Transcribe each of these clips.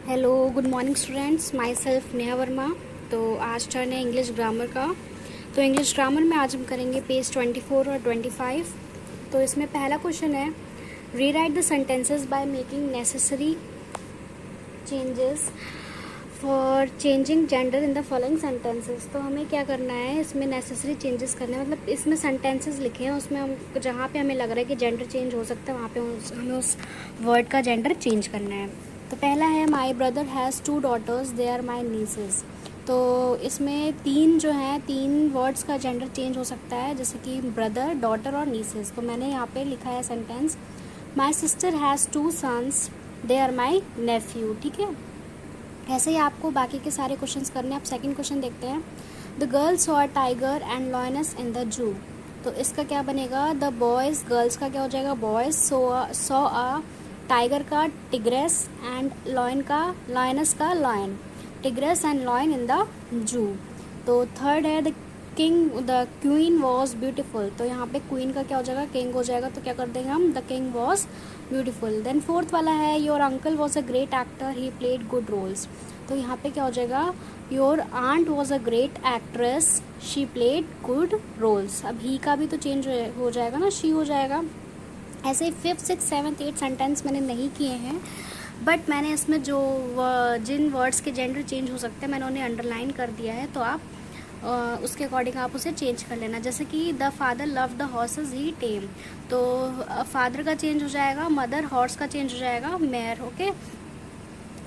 Hello, good morning students. My self Neha Verma. तो आज turn है इंग्लिश ग्रामर का। तो इंग्लिश ग्रामर में आज हम करेंगे पेज 24 और 25। तो इसमें पहला क्वेश्चन है, rewrite the sentences by making necessary changes for changing gender in the following sentences. तो हमें क्या करना है, इसमें नेसेसरी चेंजेस करने हैं, मतलब इसमें सेंटेंसेस लिखे हैं, उसमें हम जहाँ पे हमें लग रहा है कि जेंडर चेंज हो सकता है वहाँ पे हमें उस वर्ड का जेंडर चेंज करना है। तो पहला है, my brother has 2 daughters, they are my nieces। तो इसमें तीन वर्ड्स का जेंडर चेंज हो सकता है, जैसे कि ब्रदर, डॉटर और नीसेस। तो मैंने यहाँ पे लिखा है sentence, my sister has 2 sons, they are my nephew। ठीक है, ऐसे ही आपको बाकी के सारे क्वेश्चंस करने हैं। आप सेकंड क्वेश्चन देखते हैं, the girl saw a tiger and lioness in the zoo. तो इसका क्या बनेगा, द बॉयज़, गर्ल्स का क्या हो जाएगा, बॉयज़ सॉ अ टाइगर का टिग्रेस एंड लॉयनेस का lion, tigress and lion in the zoo. तो थर्ड है, द क्वीन वॉज ब्यूटीफुल। तो यहाँ पे क्वीन का क्या हो जाएगा, किंग हो जाएगा। तो क्या कर देंगे हम, the king was beautiful. Then fourth वाला है, your uncle was a great actor, he played good roles. तो यहाँ पे क्या हो जाएगा, your aunt was a great actress, she played good roles. अब ही का भी तो चेंज हो जाएगा ना, शी हो जाएगा। ऐसे ही 5th 6th 7th 8th sentence मैंने नहीं किए हैं, बट मैंने इसमें जिन वर्ड्स के जेंडर चेंज हो सकते हैं मैंने उन्हें अंडरलाइन कर दिया है। तो आप उसके अकॉर्डिंग आप उसे चेंज कर लेना। जैसे कि the father love the horses he tame. तो फादर का चेंज हो जाएगा मदर, हॉर्स का चेंज हो जाएगा मेयर। ओके,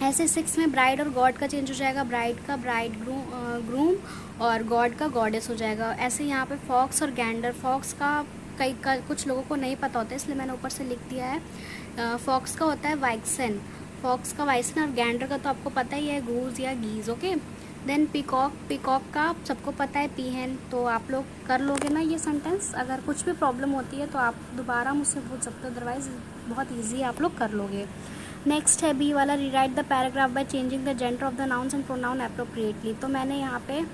ऐसे 6 में ब्राइड और गॉड का चेंज हो जाएगा, ब्राइड का ब्राइड ग्रूम और गॉड का गॉडेस हो जाएगा। ऐसे यहाँ पे फॉक्स और गैंडर, फॉक्स का कुछ लोगों को नहीं पता होता है, इसलिए मैंने ऊपर से लिख दिया है। फॉक्स का होता है वाइक्सन, फॉक्स का वाइसन, और गैंडर का तो आपको पता ही है, गूज या गीज। ओके, देन पीकॉक, पीकॉक का सबको पता है पीहन। तो आप लोग कर लोगे ना ये सेंटेंस। अगर कुछ भी प्रॉब्लम होती है तो आप दोबारा मुझसे पूछ सकते हो, अदरवाइज बहुत ईजी आप लोग कर लोगे। नेक्स्ट है बी वाला, rewrite the paragraph by changing the gender of the nouns and pronoun appropriately. तो मैंने यहाँ पे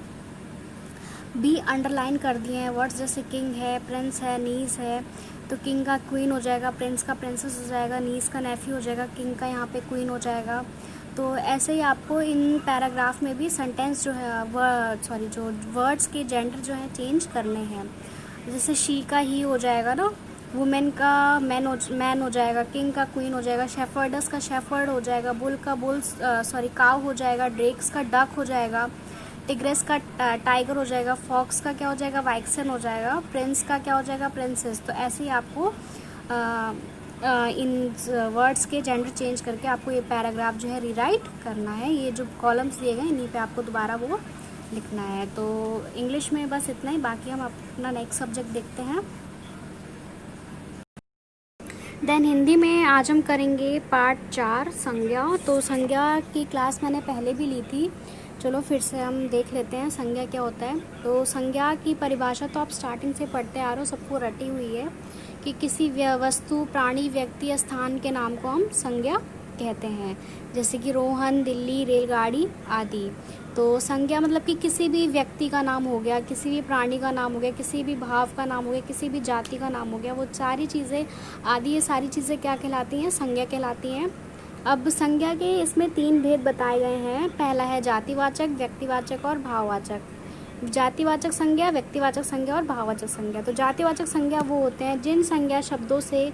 बी अंडरलाइन कर दिए हैं वर्ड्स, जैसे किंग है, प्रिंस है, नीस है। तो किंग का क्वीन हो जाएगा, प्रिंस का प्रिंसेस हो जाएगा, नीस का नेफ्यू हो जाएगा, किंग का यहाँ पे क्वीन हो जाएगा। तो ऐसे ही आपको इन पैराग्राफ में भी सेंटेंस जो है जो वर्ड्स के जेंडर जो है चेंज करने हैं। जैसे शी का ही हो जाएगा ना, वुमेन का मैन हो जाएगा, किंग का क्वीन हो जाएगा, शेफर्डस का शेफर्ड हो जाएगा, बुल का काव हो जाएगा, ड्रेक्स का डक हो जाएगा, टिग्रेस का टाइगर हो जाएगा, फॉक्स का क्या हो जाएगा, वाइक्सन हो जाएगा, प्रिंस का क्या हो जाएगा, प्रिंसेस। तो ऐसे ही आपको इन वर्ड्स के जेंडर चेंज करके आपको ये पैराग्राफ जो है रीराइट करना है। ये जो कॉलम्स दिए गए इन्हीं पे आपको दोबारा वो लिखना है। तो इंग्लिश में बस इतना ही, बाकी हम अपना नेक्स्ट सब्जेक्ट देखते हैं। देन हिंदी में आज हम करेंगे पार्ट 4 संज्ञा। तो संज्ञा की क्लास मैंने पहले भी ली थी, चलो फिर से हम देख लेते हैं संज्ञा क्या होता है। तो संज्ञा की परिभाषा तो आप स्टार्टिंग से पढ़ते आ रहे हो, सबको रटी हुई है कि किसी वस्तु, प्राणी, व्यक्ति या स्थान के नाम को हम संज्ञा कहते हैं, जैसे कि रोहन, दिल्ली, रेलगाड़ी आदि। तो संज्ञा मतलब कि किसी भी व्यक्ति का नाम हो गया, किसी भी प्राणी का नाम हो गया, किसी भी भाव का नाम हो गया, किसी भी जाति का नाम हो गया, वो सारी चीज़ें आदि, ये सारी चीज़ें क्या कहलाती हैं, संज्ञा कहलाती हैं। अब संज्ञा के इसमें 3 भेद बताए गए हैं। पहला है जातिवाचक, व्यक्तिवाचक और भाववाचक। जातिवाचक संज्ञा, व्यक्तिवाचक संज्ञा और भाववाचक संज्ञा। तो जातिवाचक संज्ञा वो होते हैं जिन संज्ञा शब्दों से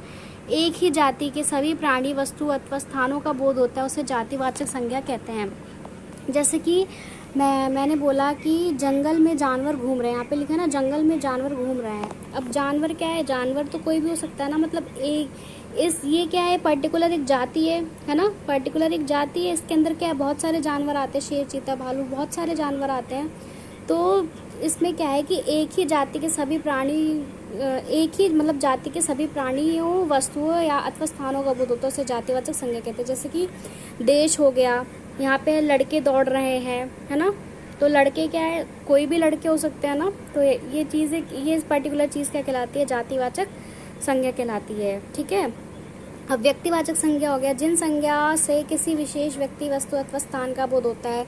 एक ही जाति के सभी प्राणी, वस्तु अथवा स्थानों का बोध होता है, उसे जातिवाचक संज्ञा कहते हैं। जैसे कि मैंने बोला कि जंगल में जानवर घूम रहे हैं, यहाँ पे लिखा है ना, जंगल में जानवर घूम रहे हैं। अब जानवर क्या है, जानवर तो कोई भी हो सकता है ना, मतलब ये क्या है, पर्टिकुलर एक जाति है ना, पर्टिकुलर एक जाति है, इसके अंदर क्या है, बहुत सारे जानवर आते हैं, शेर, चीता, भालू, बहुत सारे जानवर आते हैं। तो इसमें क्या है कि एक ही जाति के सभी प्राणी, एक ही मतलब जाति के सभी प्राणियों, वस्तुओं या अथवा स्थानों का बोध होता है, उसे जातिवाचक संज्ञा कहते हैं। जैसे कि देश हो गया, यहाँ पे लड़के दौड़ रहे हैं, है ना, तो लड़के क्या है, कोई भी लड़के हो सकते हैं ना। तो ये चीज़, ये पर्टिकुलर चीज़ क्या कहलाती है, जातिवाचक संज्ञा कहलाती है। ठीक है, अब व्यक्तिवाचक संज्ञा हो गया, जिन संज्ञा से किसी विशेष व्यक्ति, वस्तु अथवा स्थान का बोध होता है,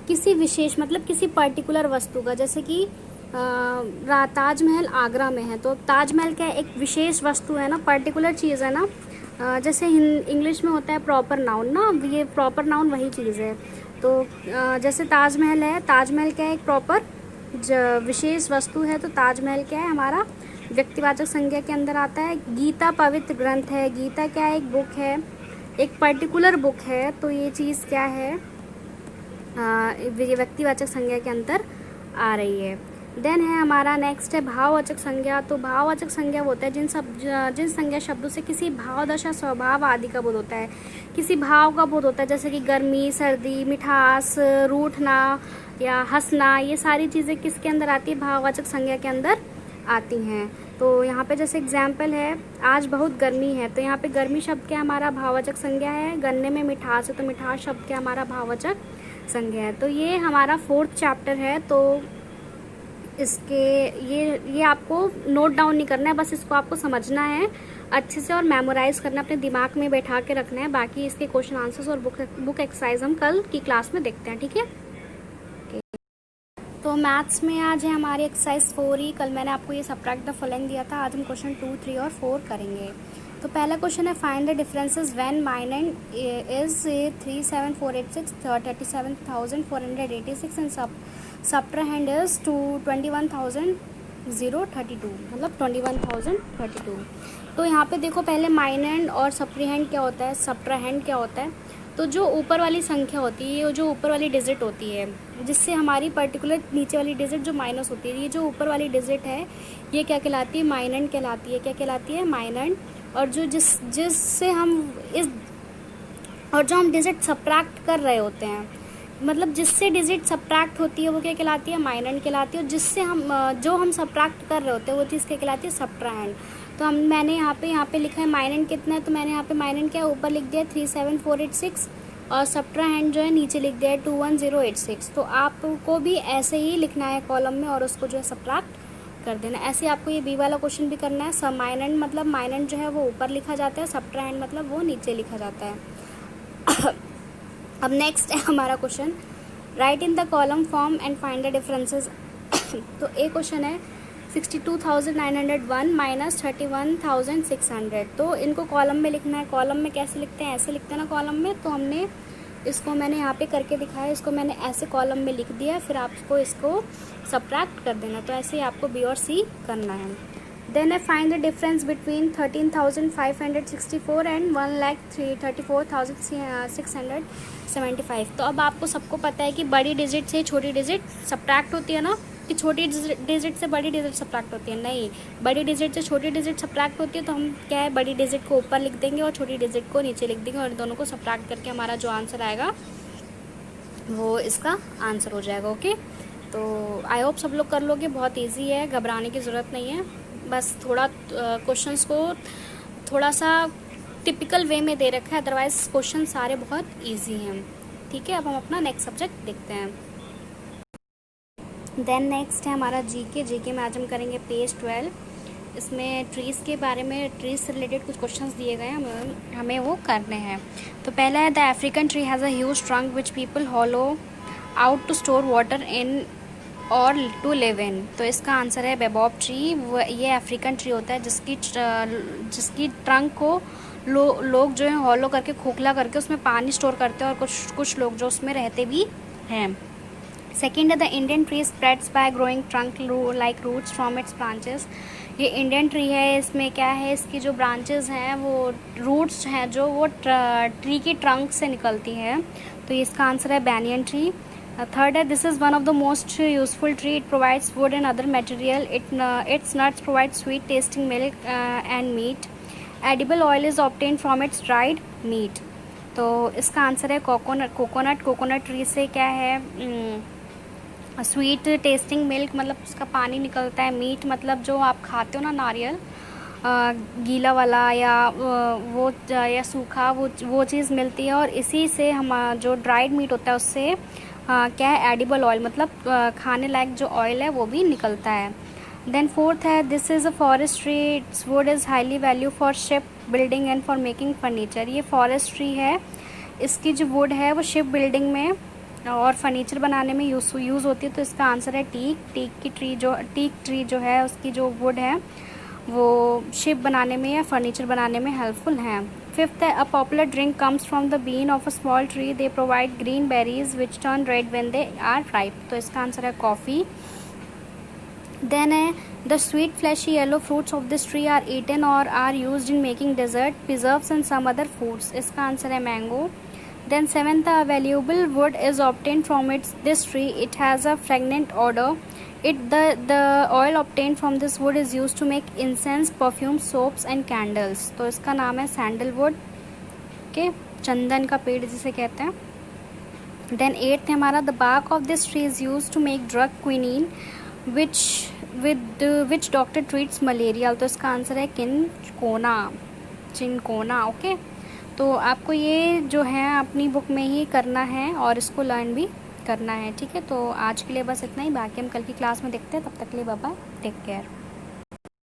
किसी विशेष मतलब किसी पर्टिकुलर वस्तु का। जैसे कि ताजमहल आगरा में है, तो ताजमहल क्या है, एक विशेष वस्तु है ना, पर्टिकुलर चीज़ है ना, जैसे इंग्लिश में होता है प्रॉपर नाउन ना, ये प्रॉपर नाउन वही चीज़ है। तो जैसे ताजमहल है, ताजमहल क्या है, एक प्रॉपर विशेष वस्तु है। तो ताजमहल क्या है, हमारा व्यक्तिवाचक संज्ञा के अंदर आता है। गीता पवित्र ग्रंथ है, गीता क्या है, एक बुक है, एक पर्टिकुलर बुक है। तो ये चीज़ क्या है, ये व्यक्तिवाचक संज्ञा के अंदर आ रही है। देन है हमारा नेक्स्ट है भाववाचक संज्ञा। तो भाववाचक संज्ञा होता है जिन संज्ञा शब्दों से किसी भाव, दशा, स्वभाव आदि का बोध होता है। किसी भाव का बोध होता है, जैसे कि गर्मी, सर्दी, मिठास, रूठना या हंसना, ये सारी चीज़ें किसके अंदर आती है, भाववाचक संज्ञा के अंदर आती हैं। तो यहाँ पे जैसे एग्जाम्पल है, आज बहुत गर्मी है, तो यहाँ पे गर्मी शब्द क्या हमारा भाववाचक संज्ञा है। गन्ने में मिठास है, तो मिठास शब्द क्या हमारा भाववाचक संज्ञा है। तो ये हमारा 4th चैप्टर है। तो इसके ये आपको नोट डाउन नहीं करना है, बस इसको आपको समझना है अच्छे से और मेमोराइज करना है, अपने दिमाग में बैठा के रखना है। बाकी इसके क्वेश्चन आंसर्स और बुक एक्सरसाइज हम कल की क्लास में देखते हैं, ठीक है। तो मैथ्स में आज है हमारी एक्सरसाइज 4 ही। कल मैंने आपको ये सब्ट्रैक्ट द फॉलोइंग दिया था, आज हम क्वेश्चन 2, 3 और 4 करेंगे। तो पहला क्वेश्चन है find the differences when minus is 37486 37,486 and subtrahend is 21,032, मतलब 21,032। तो यहाँ पे देखो पहले माइनैंड और सप्रीहैंड क्या होता है, सब्ट्राहैंड क्या होता है। तो जो ऊपर वाली संख्या होती है, ये जो ऊपर वाली डिजिट होती है, जिससे हमारी पर्टिकुलर नीचे वाली डिजिट जो माइनस होती है, ये जो ऊपर वाली डिजिट है ये क्या कहलाती है, माइनैंड कहलाती है। क्या कहलाती है, माइनैंड। और जो जिससे हम और जो हम डिजिट सब्ट्रैक्ट कर रहे होते हैं, मतलब जिससे डिजिट सब्ट्रैक्ट होती है वो क्या कहलाती है, माइनैंड कहलाती है। और जिससे जो हम सब्ट्रैक्ट कर रहे होते हैं वो चीज़ क्या कहलाती है, सब्ट्राहैंड। तो मैंने यहाँ पे लिखा है माइनैंड कितना है, तो मैंने यहाँ पे माइनैंड क्या ऊपर लिख दिया 37486 और सब्ट्राहैंड जो है नीचे लिख दिया है 21086। तो आपको भी ऐसे ही लिखना है कॉलम में और उसको जो है सब्ट्रैक्ट कर देना। ऐसे आपको ये बी वाला क्वेश्चन भी करना है। सब माइनैंड मतलब माइनैंड जो है वो ऊपर लिखा जाता है, सब्ट्राहैंड मतलब वो नीचे लिखा जाता है। अब नेक्स्ट है हमारा question, right in the column form and find the differences. तो एक क्वेश्चन है 62,901 माइनस 31,600। तो इनको कॉलम में लिखना है। कॉलम में कैसे लिखते हैं, ऐसे लिखते हैं ना कॉलम में। तो मैंने यहाँ पे करके दिखाया, इसको मैंने ऐसे कॉलम में लिख दिया, फिर आपको इसको सब्ट्रैक्ट कर देना। तो ऐसे ही आपको बी और सी करना है। Then I find the difference between 13,564 and 1,34,675। तो अब आपको सबको पता है कि बड़ी डिजिट से छोटी डिजिट सब्ट्रैक्ट होती है ना, कि छोटी डिजिट से बड़ी डिजिट सब्ट्रैक्ट होती है। नहीं, बड़ी डिजिट से छोटी डिजिट सब्ट्रैक्ट होती है। तो हम क्या है, बड़ी डिजिट को ऊपर लिख देंगे और छोटी डिजिट को नीचे लिख देंगे और दोनों को सब्ट्रैक्ट करके हमारा जो आंसर आएगा वो इसका आंसर हो जाएगा। ओके, तो आई होप सब लोग कर लोगे, बहुत ईजी है, घबराने की ज़रूरत नहीं है। बस थोड़ा क्वेश्चंस को थोड़ा सा टिपिकल वे में दे रखा है, अदरवाइज क्वेश्चन सारे बहुत इजी हैं। ठीक है, अब हम अपना नेक्स्ट सब्जेक्ट देखते हैं। देन नेक्स्ट है हमारा जीके में आज हम करेंगे पेज 12। इसमें ट्रीज़ के बारे में, ट्रीज से रिलेटेड कुछ क्वेश्चंस दिए गए हैं, हमें वो करने हैं। तो पहला है the African tree has a huge trunk which people hollow out to store water in or to live in. तो इसका आंसर है बेबॉब ट्री। ये अफ्रीकन ट्री होता है जिसकी ट्रंक को लोग जो है हॉलो करके, खोखला करके उसमें पानी स्टोर करते हैं और कुछ लोग जो उसमें रहते भी हैं। सेकेंड है the Indian tree spreads by growing trunk like roots from its branches. ये इंडियन ट्री है, इसमें क्या है, इसकी जो ब्रांचेस हैं वो रूट्स हैं जो वो ट्री की ट्रंक से निकलती है। तो इसका आंसर है बैनियन ट्री। थर्ड है this is one of the most useful tree, it provides wood and other material, its nuts provide sweet tasting milk and meat, edible oil is obtain from its dried meat. तो इसका answer है coconut tree से क्या है, sweet tasting milk मतलब उसका पानी निकलता है, मीट मतलब जो आप खाते हो ना नारियल गीला वाला या वो या सूखा वो चीज़ मिलती है। और इसी से हम जो ड्राइड मीट होता है उससे क्या है, एडिबल ऑयल मतलब खाने लायक जो ऑयल है वो भी निकलता है। देन फोर्थ है this is a forest tree, it's would is highly value for ship building and for making furniture. ये फॉरेस्ट ट्री है, इसकी जो वुड है वो शिप बिल्डिंग में और फर्नीचर बनाने में यूज़ होती है। तो इसका आंसर है टीक ट्री जो है उसकी जो वुड है वो शिप बनाने में या फर्नीचर बनाने में हेल्पफुल है। Fifth, a popular drink comes from the bean of a small tree. They provide green berries which turn red when they are ripe. तो इसका आंसर है coffee. Then the sweet fleshy yellow fruits of this tree are eaten or are used in making dessert, preserves and some other foods. इसका answer है mango. Then seventh, a valuable wood is obtained from this tree. It has a fragrant odor. The oil obtained from this wood is used to make incense, perfume, soaps and candles. तो इसका नाम है sandalwood. Okay, चंदन का पेड़ जिसे कहते हैं. Then eighth है हमारा, the bark of this tree is used to make drug quinine, which doctor treats malaria. तो इसका आंसर है चिनकोना. ओके, तो आपको ये जो है अपनी बुक में ही करना है और इसको लर्न भी करना है. ठीक है, तो आज के लिए बस इतना ही. बाकी हम कल की क्लास में देखते हैं. तब तक के लिए बाय बाय, टेक केयर.